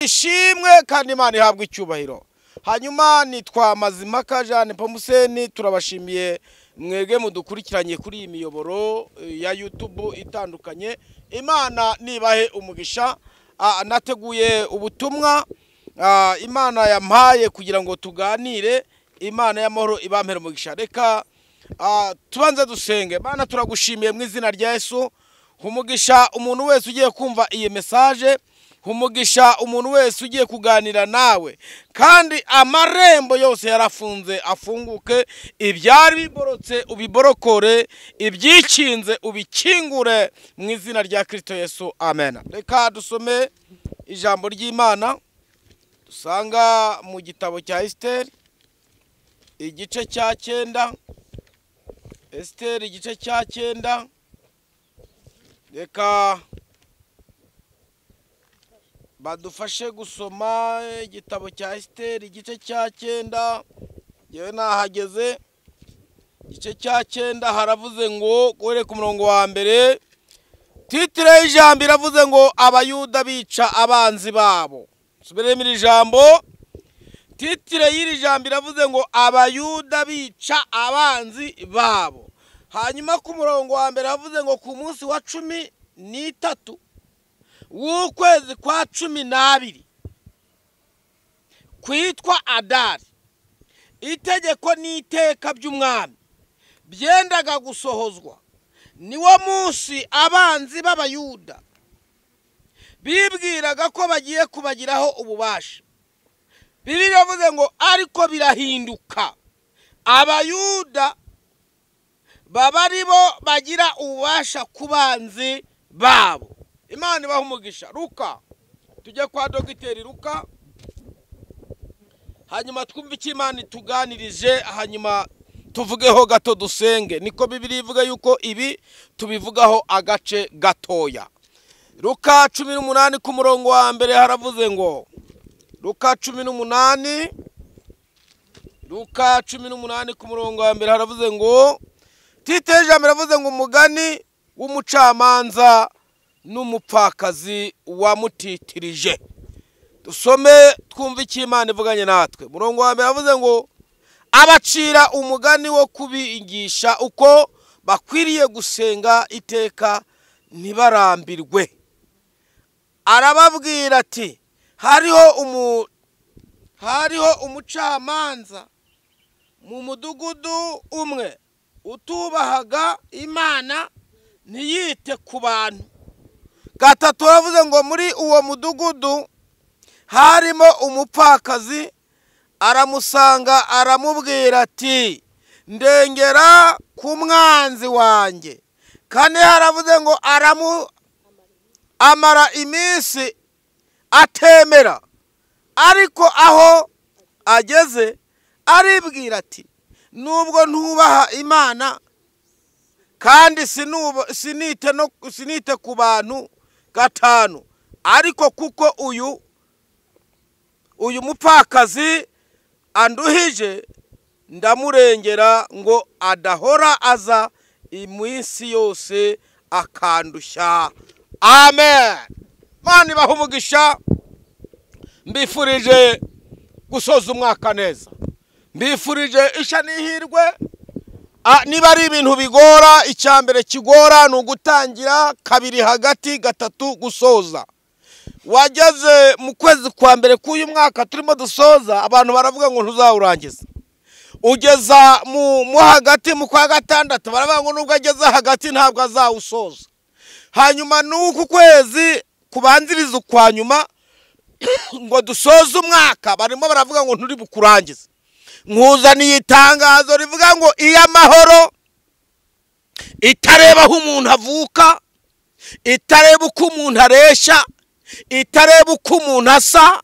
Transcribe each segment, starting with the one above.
ishimwe kandi Imana ihabwa icyubahiro. Hanyuma nitwa Mazimaka Jean Pomuseni, turabashimiye mwege mudukurikiranye kuri iyi miyoboro ya YouTube itandukanye. Imana nibahe umugisha. Nateguye ubutumwa Imana yampaye kugira ngo tuganire. Imana y'amahoro ibampere umugisha. Reka tubanze dusenge. Mana turagushimiye mu izina rya Yesu. Umugisha umuntu wese ugiye kumva iyi message, umugisha umuntu wese ugiye kuganira nawe, kandi amarembo yose yarafunze afunguke, ibyari biborotse ubiborokore, ibyikinze ubikingure mu izina rya Kristo Yesu, amen. Reka dusome ijambo ry'Imana dusanga mu gitabo cya Esther igice cya 9. Esther igice cya 9. Reka badufashe gusoma igitabo cya Esther igice cya 9. Yewe nahageze igice cya 9 haravuze ngo gore ku murongo wa mbere, titre y'ijambo iravuze ngo abayuda bica abanzi babo. Subiremo iri jambo. Titre y'iri jambo iravuze ngo abayuda bica abanzi babo. Hanyuma ku murongo wa mbere havuze ngo ku munsi wa 13 w'ukwezi kwa 12 kwitwa Adari, itegeko n'iteka by'umwami byendaga gusohozwa. Niwo munsi abanzi b'abayuda bibwiraga ko bagiye kubagiraho ububasha. Bibiliya yavuze ngo ariko birahinduka, abayuda baba aribo bagira ububasha ku banzi babo. Imana ibaha umugisha. Luka, tujye kwa Dogiteri Luka, hanyuma twumve icyo Imana ituganirije, hanyuma tuvugeho gato dusenge. Niko Bibiliya ivuga yuko ibi tubivugaho agace gatoya. Luka 18 ku murongo wa mbere haravuze ngo, Luka 18, Luka 18 ku murongo wa mbere haravuze ngo, titeje ameravuze ngo umugani w'umucamanza n'umupfakazi wamutitirije. Dusome twumve icyo Imana ivuganye natwe. Murongo wa mbere avuze ngo abacira umugani wo kubigisha uko bakwiriye gusenga iteka ntibarambirwe. Arababwira ati hariho umucamanza mu mudugudu umwe utubahaga Imana ntiyite ku bantu. Gatatu aravuze ngo muri uwo mudugudu harimo umupfakazi, aramusanga aramubwira ati ndengera ku mwanzi wanjye. Kane haravuze ngo amara iminsi atemera, ariko aho ageze aribwira ati nubwo ntubaha Imana kandi sinite ku bantu. Gatanu, ariko kuko uyu mupfakazi anduhije ndamurengera ngo adahora aza iminsi yose akandushya. Amen. Mana ibaha umugisha. Mbifurije gusoza umwaka neza, mbifurije isha n'ihirwe. Niba ari ibintu bigora, icyambere kigora ni ugutangira, kabiri hagati, gatatu gusoza. Wageze mu kwezi kwa mbere k'uyu mwaka turimo dusoza, abantu baravuga ngo ntuzawurangiza. Ugeza mu hagati mu kwa gatandatu baravuga ngo nubwo ageze hagati ntabwo azawusoza. Hanyuma n'uku kwezi kubanziriza kwa nyuma ngo dusoze umwaka barimo baravuga ngo nturi bukurangiza. Nkuzaniye itangazo rivuga ngo iy'amahoro itareba aho umuntu avuka, itareba uko umuntu aresha, itareba uko umuntu asa,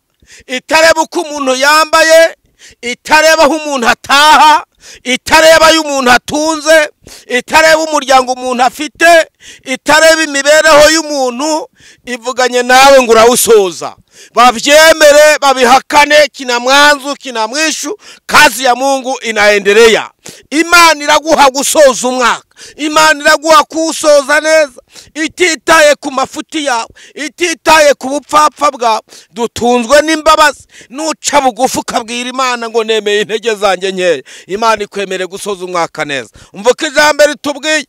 itareba uko umuntu yambaye, itareba aho umuntu ataha, itareba ayo umuntu atunze, itareba umuryango umuntu afite, itareba imibereho y'umuntu, ivuganye nawe ngo urawusoza. Bavyemere babihakane, kina mwanzu kina mwishu, kazi ya Mungu inaendelea. Imana iraguha gusoza umwaka. Imana iraguha kuwusoza neza, ititaye ku mafuti yawe, ititaye ku bupfapfa bwawe. Dutunzwe n'imbabazi. Nuca bugufi ukabwira Imana ngo nemeye intege zanjye nkeya, Imana ikwemere gusoza umwaka neza. Umva ko ijambo ritubwiye.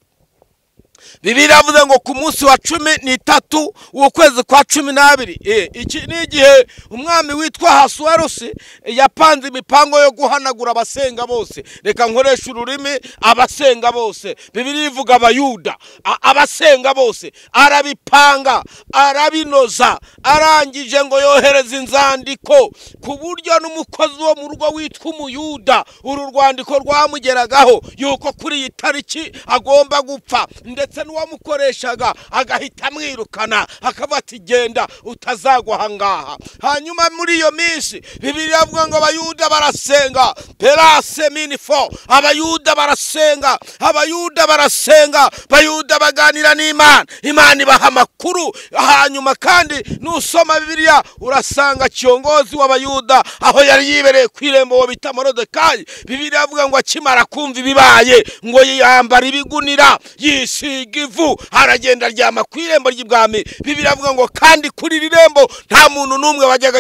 Bibiliya yavuze ngo ku munsi wa 13 w'ukwezi kwa 12, iki ni igihe umwami witwa Hasuwerusi yapanze imipango yo guhanagura abasenga bose. Reka nkoresha ururimi abasenga bose. Bibiliya ivuga abayuda, abasenga bose arabipanga, arabinoza, arangije ngo yohereza inzandiko ku buryo n'umukozi wo mu rugo witwa umuyuda uru rwandiko rwamugeragaho yuko kuri iyi tariki agomba gupfa, ndetse n'uwamukoreshaga agahita amwirukana akavuga ati genda utazagwa ahangaha. Hanyuma muri iyo minsi Bibiliya avuga ngo abayuda barasenga, perase minifo, abayuda barasenga, abayuda barasenga, abayuda baganira n'Imana, Imana ibaha amakuru. Hanyuma kandi nusoma Bibiliya urasanga kiongozi w'abayuda aho yari yibereye ku irembo wo bita Morodekayi, Bibiliya avuga ngo akimara kumva ibibaye ngo yambara ibigunira, yisiga ivu, aragenda aryama ku irembo ry'ibwami. Bibiliya avuga ngo kandi kuri irembo nta muntu n'umwe wajyaga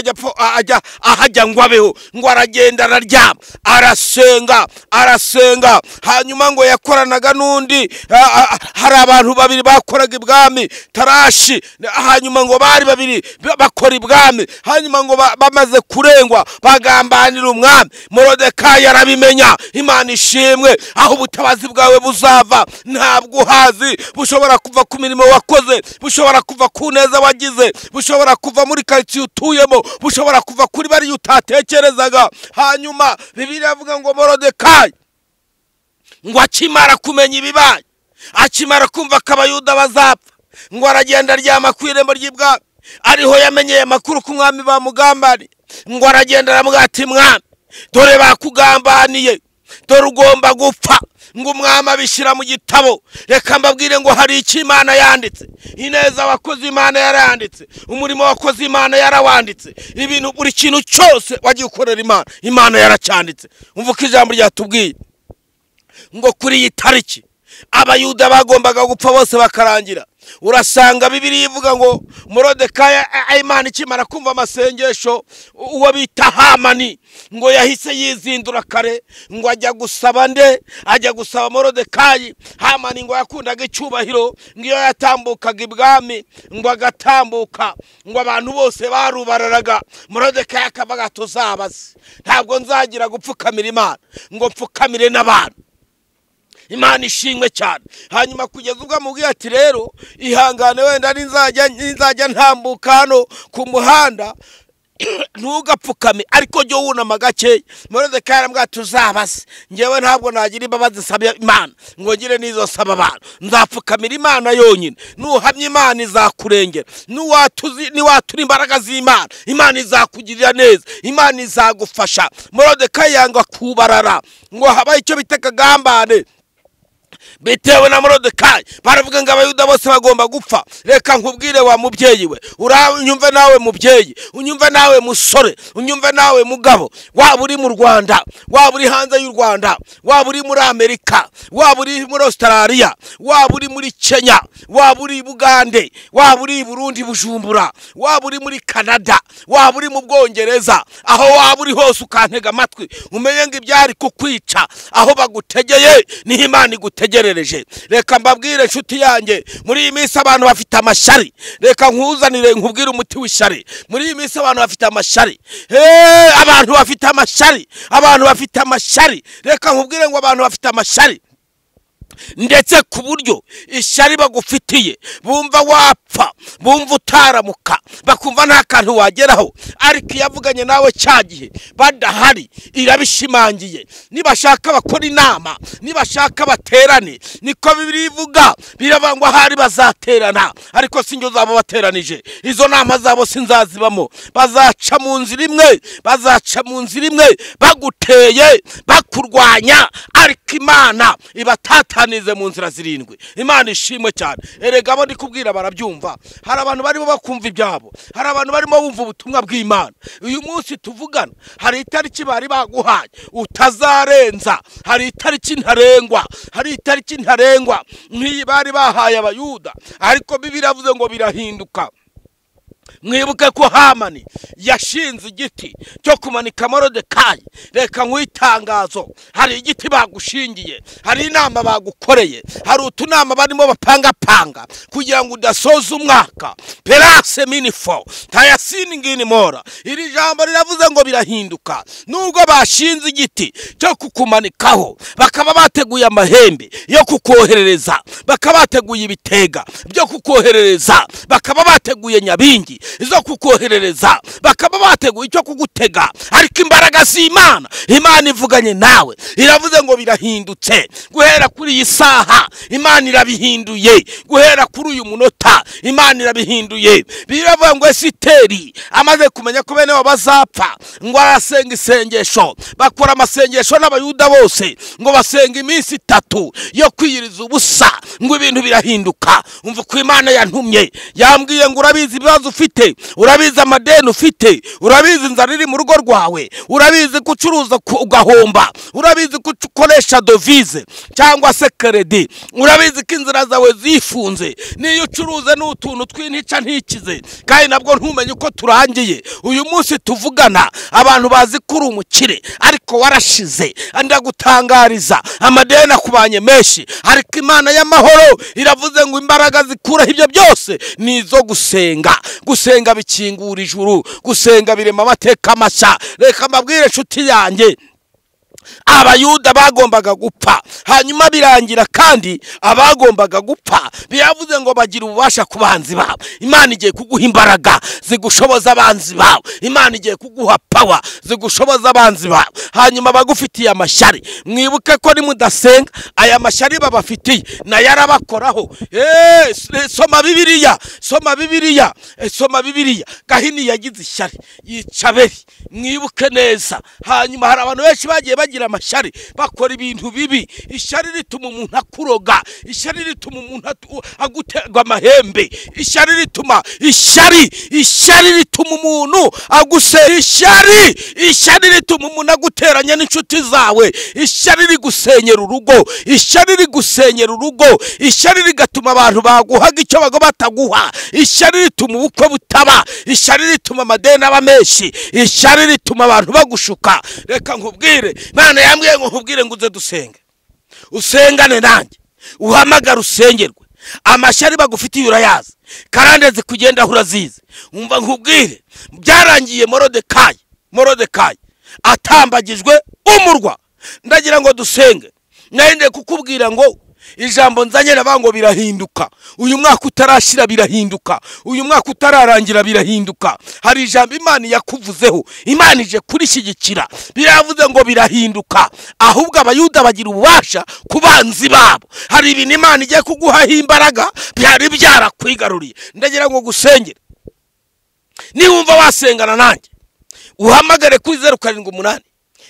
ahajya ngo abeho, ngo aragenda araryama, arasenga. Hanyuma ngo yakoranaga n'undi, hari abantu babiri bakoraga ibwami, Tarashi. Hanyuma ngo bari babiri bakora ibwami. Hanyuma ngo bamaze kurengwa bagambanira umwami. Morodekayi arabimenya. Imana ishimwe, aho ubutabazi bwawe buzava ntabwo uhazi. Bushobora kuva ku mirimo wakoze, bushobora kuva ku neza wagize, bushobora kuva muri quartier utuyemo, bushobora kuva kuri bari utatekerezaga. Hanyuma Bibiliya avuga ngo Morodekayi ngo akimara kumenya ibibaye, akimara kumva ko abayuda bazapfa, ngo aragenda aryama ku irembo ry'ibwami. Ariho yamenyeye amakuru ku mwami bamugambaniye. Ngo aragenda aramubwira ati mwami, dore bakugambaniye, dore ugomba gupfa. Ngo umwami abishyira mu gitabo. Reka mbabwire ngo hari icyo Imana yanditse, ineza wakoze Imana yaranditse, umurimo wakoze Imana yarawanditse, ibintu buri kintu cyose wagiye ukorera Imana, Imana yaracyanditse. Umva ko ijambo ryatubwiye ngo kuri iyi tariki abayuda bagombaga gupfa bose bakarangira. Urasanga Bibiliya ivuga ngo Morodekayi Imana ikimara kumva amasengesho uwo bita Hamani ngo yahise yizindura kare, ngo ajya gusaba ajya gusaba Morodekayi. Hamani ngo yakundaga icyubahiro, ngo iyo yatambukaga ibwami ngo agatambuka ngo abantu bose barubararaga. Morodekayi akavuga tuzabaze, ntabwo nzagira gupfukamira Imana ngo mpfukamire n'abantu. Imana ishimwe cyane. Hanyuma kugeza ubwo amubwiye ati rero ihangane, wenda nzajya ntambuka hano ku muhanda ntugapfukame, ariko jyo wunama gake. Morodekayi aramubwira tuzabaze, ngewe ntabwo nagira imbabazi nsaba Imana ngo ngire nizo saba abantu, nzapfukamira Imana yonyine. Nuhamya Imana izakurengera, niwatura imbaraga z'Imana, Imana izakugirira neza, Imana izagufasha. Morodekayi yanga kubarara ngo habaye icyo bita kagambane bitewe na Morodekayi. Baravuga ngo abayuda bose bagomba gupfa. Reka nkubwire wa mubyeyi we, uranyumve nawe mubyeyi, unyumve nawe musore, unyumve nawe mugabo, waba uri mu Rwanda, waba uri hanze y'u Rwanda, waba uri muri Amerika, waba uri muri Australia, waba uri muri Kenya, waba uri Bugande, waba uri Burundi Bujumbura, waba uri muri Canada, waba uri mu Bwongereza, aho waba uri hose ukantega amatwi umenye ngo ibyari kukwica aho bagutegeye ni Imana igutegerereje. Reka mbabwire nshuti yanjye, muri iyi minsi abantu bafite amashari. Reka nkuzanire nkubwire umuti w'ishari. Muri iyi minsi abantu bafite amashari, abantu bafite amashari, abantu bafite amashari. Reka nkubwire ngo abantu bafite amashari, ndetse ku buryo ishari bagufitiye bumva wapfa, bumva utaramuka, bakumva nta kantu wageraho. Ariko yavuganye nawe cyagihe badahari irabishimangiye. Nibashaka bakora inama, nibashaka baterane, niko Bibiliya ivuga. Biravangwa hari bazaterana, ariko sinjye uzaba bateranije. Izo nama zabo sinzazibamo. Bazaca mu nzira imwe, bazaca mu nzira imwe baguteye kukurwanya ariko Imana ibatatanize mu nzira zirindwi. Imana ishimwe cyane. Erega abo ndi kubwira barabyumva. Hari abantu barimo bakumva ibyabo, hari abantu barimo bumva ubutumwa bw'Imana. Uyu munsi tuvugana hari itariki bari baguhaye utazarenza, hari itariki ntarengwa, hari itariki ntarengwa nk'iyi bari bahaye Abayuda, ariko Bibiliya yavuze ngo birahinduka. Mwibuke ko Hamani yashinze igiti cyo kumanika Morodekayi. Reka nkwitangazo, hari igiti bagushingiye, hari inama bagukoreye, hari utunama barimo bapanga kugira ngo udasoza umwaka. Perase minifo tayasini ngini mora. Iri jambo riravuze ngo birahinduka. Nubwo bashinze igiti cyo kukumanikaho, bakaba bateguye amahembe yo kukoherereza, bakaba bateguye ibitega byo kukoherereza, bakaba bateguye nyabingi izo kukoherereza, bakaba bateguye icyo kugutega, ariko imbaraga z'Imana, Imana ivuganye nawe iravuze ngo birahindutse. Guhera kuri iyi saha Imana irabihinduye, guhera kuri uyu munota Imana irabihinduye. Biravuga ngo Esiteri amaze kumenya ko bene bazapfa, ngo arasenga isengesho, bakora amasengesho n'Abayuda bose, ngo basenga iminsi 3 yo kwiyiriza ubusa, ngo ibintu birahinduka. Umva ko Imana yantumye, yambwiye ngo urabizi ibibazo ufite, urabizi amadeni ufite, urabizi inzara iri mu rugo rwawe, urabizi gucuruza ugahomba, urabizi gukoresha dovize cyangwa se kredi, urabizi ko inzira zawe zifunze, niyo ucuruze n'utuntu tw'intica ntikize, kandi nabwo ntumenye uko turangiye. Uyu munsi tuvugana abantu bazi kuri umukire, ariko warashize. Ndagutangariza amadeni akubanye menshi, ariko Imana y'amahoro iravuze ngo imbaraga zikuraho ibyo byose nizo gusenga. Gusenga bikingura ijuru, gusenga birema amateka mashya. Reka mbabwire nshuti yanjye, Abayuda bagombaga gupfa, hanyuma birangira kandi abagombaga gupfa biravuze ngo bagira ububasha ku banzi babo. Imana igiye kuguha imbaraga zigushoboza abanzi babo, Imana igiye kuguha power zigushoboza abanzi babo. Hanyuma bagufitiye amashyari, mwibuke ko nimudasenga aya mashyari babafitiye na yarabakoraho. Soma Bibiliya, soma Bibiliya, soma Bibiliya. Gahini yagize ishyari yica Abeli, mwibuke neza. Hanyuma hari abantu benshi bagiye bagira amashyari, bakora ibintu bibi. Ishyari rituma umuntu akuroga, ishyari rituma umuntu agutega amahembe, ishyari rituma ishyari rituma umuntu agusera ishyari rituma umuntu aguteranya n'inshuti zawe, ishyari rigusenyera urugo, ishyari rigusenyera urugo, ishyari rigatuma abantu baguhaga icyo bago bataguha, ishyari rituma ubukwe butaba, ishyari rituma amadeni aba menshi, ishyari rituma abantu bagushuka. Reka nkubwire, Imana yambwiye ngo nkubwire ngo uze dusenge, usengane nanjye, uhamagara usengerwe. Amashyari bagufitiye urayazi, karande zikugenda urazizi. Umva nkubwire, byarangiye Morodekayi atambagijwe umurwa. Ndagira ngo dusenge. Nende kukubwira ngo ijambo nzanye nabango birahinduka. Uyu mwaka utarashira birahinduka, uyu mwaka utararangira birahinduka. Hari ijambo Imana yakuvuzeho, Imana ije kurishyigikira. Biravuze ngo birahinduka, ahubwo Abayuda bagira ububasha ku banzi babo. Hari ibintu Imana igiye kuguha imbaraga byari byarakwigaruriye. Ndagira ngo gusengera, niwumva wasengana nanjye, uhamagare kuri 078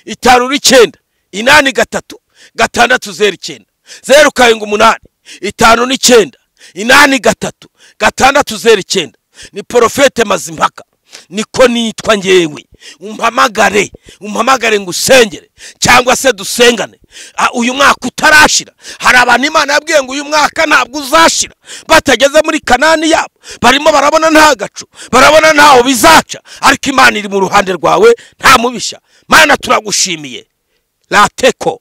5 9 3 078 5 9 3 Ni Profete Mazimpaka, niko nitwa ngewe. Umpamagare ngo usengere cyangwa se dusengane. Uyu mwaka utarashira, hari abantu Imana yabwiye ngo uyu mwaka ntabwo uzashira batageze muri Kanani yabo, barimo barabona nta gacu, barabona ntaho bizaca, ariko Imana iri mu ruhande rwawe, nta mubisha. Mana turagushimiye. Lateko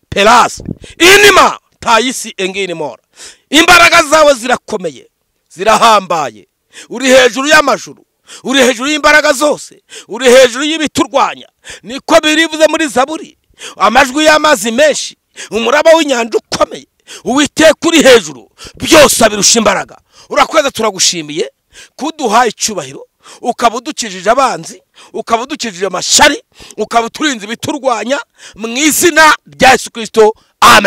Pelas inima tayisi engini mora. Imbaraga zawe zirakomeye, zirahambaye. Uri hejuru y'amajuru, uri hejuru y'imbaraga zose, uri hejuru y'ibiturwanya. Niko birivuze muri Zaburi. Amajwi y'amazi menshi, umuraba w'inyanja ukomeye, Uwiteka uri hejuru, byose abirusha imbaraga. Urakweza turagushimiye kuduha icyubahiro, ukaba udukijije abanzi, ukaba udukijije amashyari, ukaba uturinze ibiturwanya, mu izina rya Yesu Kristo. Amen.